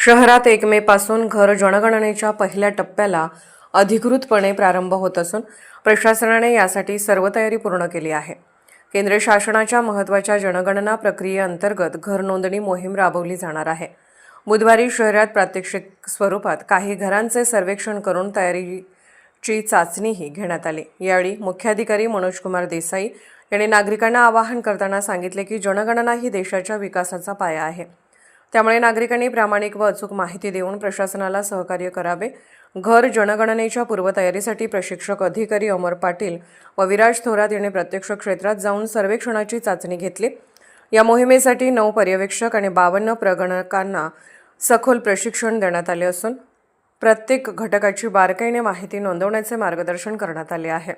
शहरात 1 मे पासून घर जनगणनेच्या पहिल्या टप्प्याला अधिकृतपणे प्रारंभ होत असून प्रशासनाने यासाठी सर्व तयारी पूर्ण केली आहे। केंद्र शासनाच्या महत्त्वाच्या जनगणना प्रक्रियेअंतर्गत घर नोंदणी मोहीम राबवली जाणार आहे। बुधवारी शहरात प्रात्यक्षिक स्वरूपात काही घरांचे सर्वेक्षण करून तयारीची चाचणीही घेण्यात आली। यावेळी मुख्याधिकारी मनोज कुमार देसाई यांनी नागरिकांना आवाहन करताना सांगितले की जनगणना ही देशाच्या विकासाचा पाया आहे। त्यामुळे नागरिकांनी प्रामाणिक व अचूक माहिती देऊन प्रशासनाला सहकार्य करावे। घर जनगणनेच्या पूर्वतयारीसाठी प्रशिक्षक अधिकारी अमर पाटील व विराज थोरात यांनी प्रत्यक्ष क्षेत्रात जाऊन सर्वेक्षणाची चाचणी घेतली। या मोहिमेसाठी 9 पर्यवेक्षक आणि 52 प्रगणकांना सखोल प्रशिक्षण देण्यात आले असून प्रत्येक घटकाची बारकाईने माहिती नोंदवण्याचे मार्गदर्शन करण्यात आले आहे।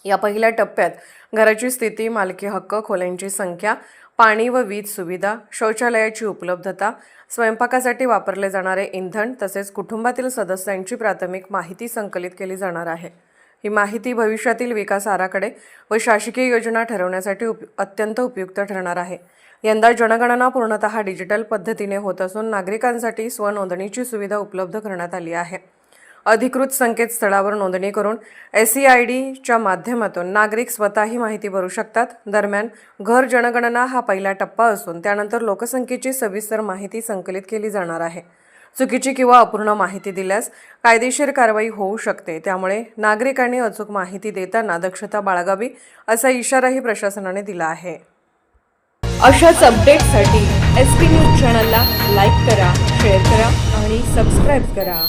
या पहिल्या टप्प्यात घराची स्थिती, मालकी हक्क, खोल्यांची संख्या, पाणी व वीज सुविधा, शौचालयाची उपलब्धता, स्वयंपाकासाठी वापरले जाणारे इंधन तसेच कुटुंबातील सदस्यांची प्राथमिक माहिती संकलित केली जाणार आहे। ही माहिती भविष्यातील विकास आराखडे व शासकीय योजना ठरवण्यासाठी अत्यंत उपयुक्त ठरणार आहे। यंदा जनगणना पूर्णतः डिजिटल पद्धतीने होत असून नागरिकांसाठी स्वनोंदणीची सुविधा उपलब्ध करण्यात आली आहे। अधिकृत संकेतस्थळावर नोंदणी करून SEIDच्या माध्यमातून नागरिक स्वतःही माहिती भरू शकतात। दरम्यान घर जनगणना हा पहिला टप्पा असून त्यानंतर लोकसंख्येची सविस्तर माहिती संकलित केली जाणार आहे। चुकीची किंवा अपूर्ण माहिती दिल्यास कायदेशीर कारवाई होऊ शकते। त्यामुळे नागरिकांनी अचूक माहिती देताना दक्षता बाळगावी असा इशाराही प्रशासनाने दिला आहे। अशाच अपडेट्ससाठी SP न्यूज चॅनलला लाईक करा, शेअर करा आणि सबस्क्राईब करा।